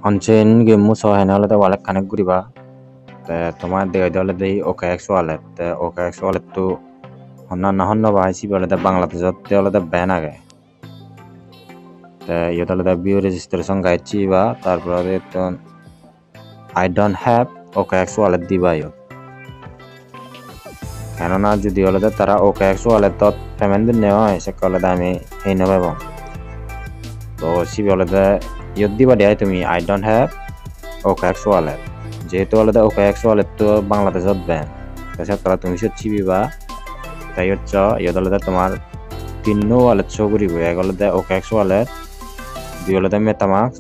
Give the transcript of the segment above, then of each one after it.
on-chain game সহ হেনে হলে ওয়ালেট কানেক্ট করিবা তোমার দেখাইতে হলে দেই OKX ওয়ালেট OKX ওয়ালেট তো হন্য বাহাইছি বলে বাংলাদেশত হলে ব্যান আগে ইয়ত হলে বিও রেজিস্ট্রেশন গাইছি বা তারপরে I don't have OKX wallet দিবা ইয়ত কেননা যদি হলে তারা OKX ওয়ালেটত পেমেন্ট নেওয়া হয় সে হলে আমি সেই নেব তো সি বলে ইয়ত দিবা দেয় তুমি I don't have OKX wallet যেহেতু হলে OKX ওয়ালেট তো বাংলাদেশত ব্যান তাছাড়া তুমি চিবিবা তাই হচ্ছে ইয়ত হলে তোমার তিননো ওয়ালেট শো করিব এক হলে OKX ওয়ালেট দুই হলে মেটামাস্ক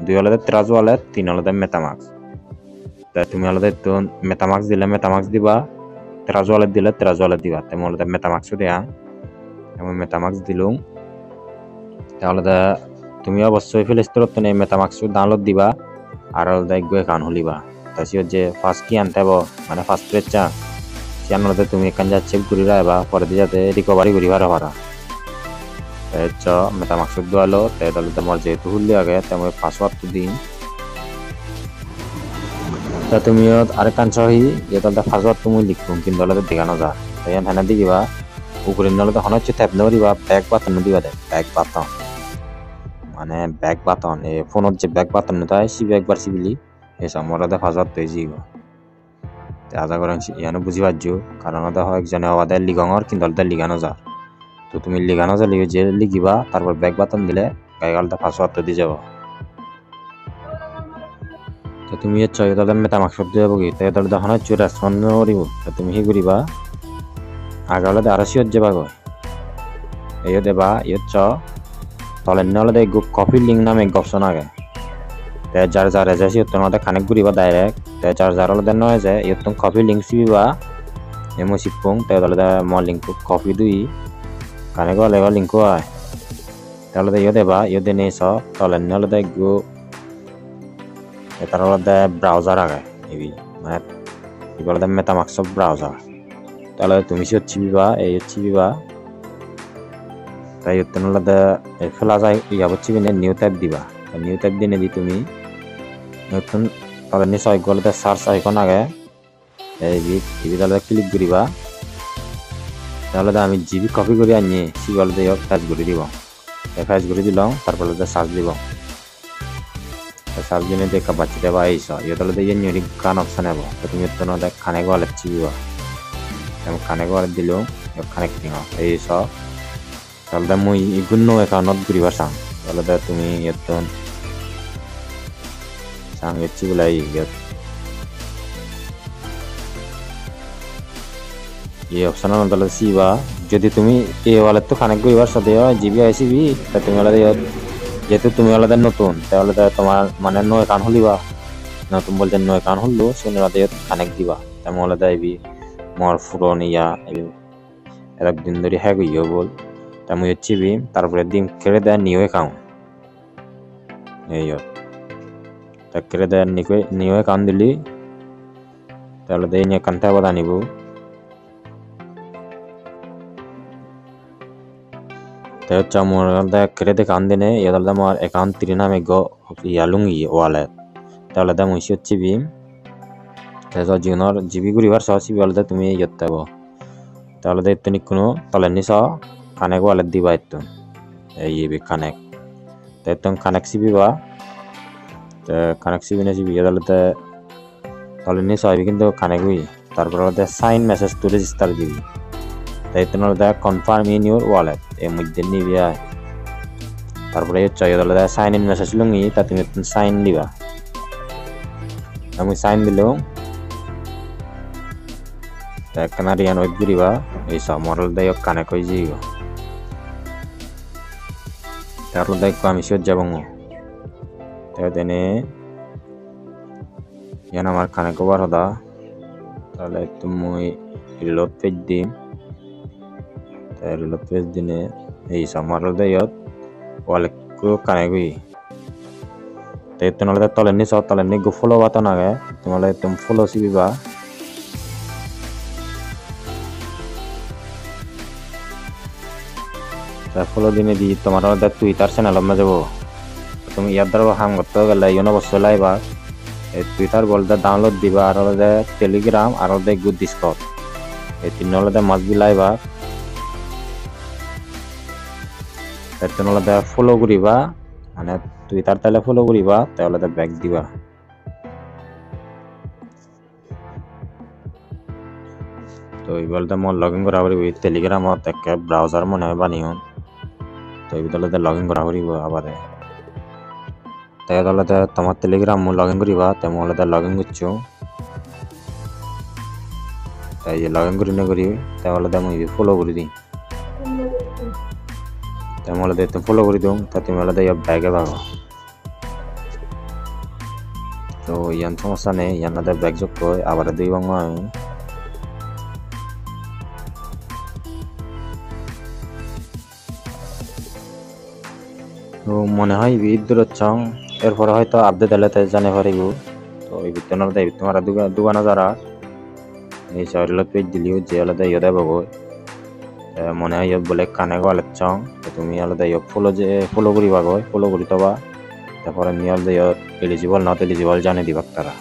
দুই হলে ট্রাস্ট ওয়ালেট তিন হলে মেটামাস্ক তুমি হলে তো মেটামাস্ক দিলে মেটামাস্ক দিবা ট্রাস্ট ওয়ালেট দিলে ট্রাস্ট ওয়ালেট দিবা তেমন হলে মেটামাস্কও দেয়া এমন মেটামাস্ক দিলুম তাহলে তুমি অবশ্যই প্লে স্টোরত এই মেটামাস্ক ডাউনলোড দিবা আর গো অ্যাকাউন্ট খুলিবা তারপর যে ফার্স্ট কি আনতে হবো মানে ফার্স্ট পেজটা সিয়ানতে তুমি এখান যা চেক করি রাখবা পরে দিয়ে যাতে রিকভারি করি পারা মেটামাস্ক দোয়ালো তাহলে তোমার যেহেতু খুললি আগে তেমন পাসওয়ার্ডটো দিন তা তুমি আরেক কান সহি যেটা পাসওয়ার্ড তুমি লিখুন কিন্তু হলে দেখানো যা তাই হেনা দিবা উপরে নলে তখন হচ্ছে ট্যাপ দিবা ব্যাক বাটন দিবা ব্যাক বাটন মানে ব্যাক বাটন এই ফোনত যে ব্যাক বাটন তাই সিবি একবার সিবিলি এসব মরাদে পাসওয়ার্ড তৈ যাব আশা করেন ইয়ানো বুঝি পারছো কারণ ওটা হয় একজনে ওদের লিগঙর কিন্তু ওদের লিগানো যা তো তুমি লিগানো যা যে লিখিবা তারপর ব্যাক বাটন দিলে গাইগালটা পাসওয়ার্ড তো দিয়ে যাব তো তুমি তাহলে মেটামাস্ক দিয়ে যাবো কি তাই তাহলে তখন হচ্ছে রেসপন্ড করিব তুমি সেই করিবা আগালে আরো সিয়ত যাবা গো এই দেবা ইয়ত তলে নলে কপি লিঙ্ক নামে অপশন আগে যার যার এজেন্সি তোমাদের কানেক্ট করিবা ডাইরেক্ট যার যার হলে নয় যে ইয়ত কপি লিঙ্ক চিবিবা এমন চিপুং তাহলে ম লিঙ্ক কপি দুই কানেক্ট হলে লিঙ্ক হয় তাহলে ইয়ে দেবা ইয়ে দিনে তলে নলে গো এটার হলে ব্রাউজার আগে এবি মানে কি বলে মেটামাস্ক ব্রাউজার তাহলে তুমি চিবিবা এই চিবিবা তাই হলে ফেলা যায় ইয়াব চিবিনে নিউ টাইপ দিবা নিউ টাইপ দিনে দি তুমি নতুন তাহলে নিশ্চয় গলে সার্চ আইকন আগে এই তাহলে ক্লিক করিবা তাহলে আমি জিবি কপি করে আনি সি গলে ফেস করে দিব ফেস করে দিলাম তারপরে সার্চ দিব সার্চ দিনে দেখা পাচ্ছি দেবা এই ইয়ে তাহলে নিউ গান অপশন হবো তুমি কানেক্ট ওয়ালেট চিবিবা কানেক্ট ওয়ালেট দিলেও কানেক্টিং এই তাহলে মই ইগুন একাউন্টত ঘুরিবা চাং তাহলে তুমি ইয়াতন চাং ইচ্ছি বলে এই অপশন তাহলে চিবা যদি তুমি এই ওয়ালেট তো কানেক্ট করিবার সাথে জিবি আইসিবি তা তুমি হলে যেহেতু তুমি হলে নতুন তাহলে তোমার মানে নো একাউন্ট খুলিবা নতুন বলতে নো একাউন্ট খুললো সেখানে কানেক্ট দিবা তেমন হলে এবি মোর পুরন ইয়া একদিন ধরে হ্যাক হইয়া বল আমি চিবি তারপরে দিন কেড়ে দেয় নিউ অ্যাকাউন্ট এই কেড়ে দেয় নিউ অ্যাকাউন্ট দিলি তাহলে এই নিয়ে অ্যাকাউন্টটা আবার আনিব তাই হচ্ছে আমার কেড়ে দিয়ে কান দিনে ইয়াল আমার অ্যাকাউন্ট তিরি নামে ইয়ালুং ওয়ালেট তাহলে দাম হইছে চিবি তাহলে জীবনের জিবি ঘুরিবার সহ চিবি হলে তুমি ইয়তে হবো তাহলে তুমি কোনো তলে নিছ কানেক্ট ওয়ালেট দিবা একটু এই কানেক্ট তাই তুমি কানেক্ট চিবিবা কানেক্ট চিবি না চিবি তাহলে নিশ্চয় হবি কিন্তু কানেক্ট হই তারপরে সাইন মেসেজ টু রেজিস্টার দিবি তাই তোমার কনফার্ম ইন ইউর ওয়ালেট এর মধ্যে নিবি তারপরে তাহলে সাইন ইন মেসেজ লুঙ্গি তা তুমি সাইন দিবা আমি সাইন দিলেও কানাডিয়ান ওয়েব ঘুরিবা এই মডেল দেয় কানেক্ট হয়ে যাইব তারপর দেখবো আমি সিওর যাব তেনে ইয়ান আমার কানেক্ট কবার হদা তাহলে তুমি রিলোড পেজ দিম রিলোড পেজ দিনে এই মডেল দেয় ওয়ালেট কানেক্ট হই তাই তোমার তলে নিছ তলে নি গো ফলো বাটন আগে তোমার তুমি ফলো চিবিবা ফলো দিনে দি তোমার টুইটার চ্যানেল যাব তুমি ইয়ার দ্বারা হাম করতে গেলে ইউন অবশ্যই লাইবা টুইটার বলতে ডাউনলোড দিবা আর হলে টেলিগ্রাম আর হলে গুড ডিসকর্ড এই তিন হলে মাস বি লাইবা এর হলে ফলো করিবা মানে টুইটার তাহলে ফলো করিবা তাহলে ব্যাক দিবা তো এই বলতে মই লগ ইন করা পারিব টেলিগ্রামত একে ব্রাউজার মনে হয় বানিও তো এই বলতে লগ ইন করা পারিব আবার তাই হলে তোমার টেলিগ্রাম লগ ইন করিবা তেমন হলে লগ ইন করছো তাই লগ ইন করি না করি তাহলে মই ফলো করে দিই তেমন হলে তুমি ফলো করে দিও তা তুমি হলে ব্যাগে পাবো তো ইয়ান সমস্যা নেই ইয়ান ব্যাগ যোগ করে আবার দুই বাংলা আমি তো মনে হয় বিদ্যুৎ চং এরপরে হয়তো আপডেট এলে জানে পারিব তো এই ভিতরে তোমার দোকানে যারা এই শহরের পেজ দিলিও যে আলাদা ইয়ে দেবো মনে হয় বলে কানে গেলে চং তুমি আলাদা ফলো করিবা গো ফলো করি তবা তারপরে নিয়ে এলিজিবল নট এলিজিবল জানে দিবা তারা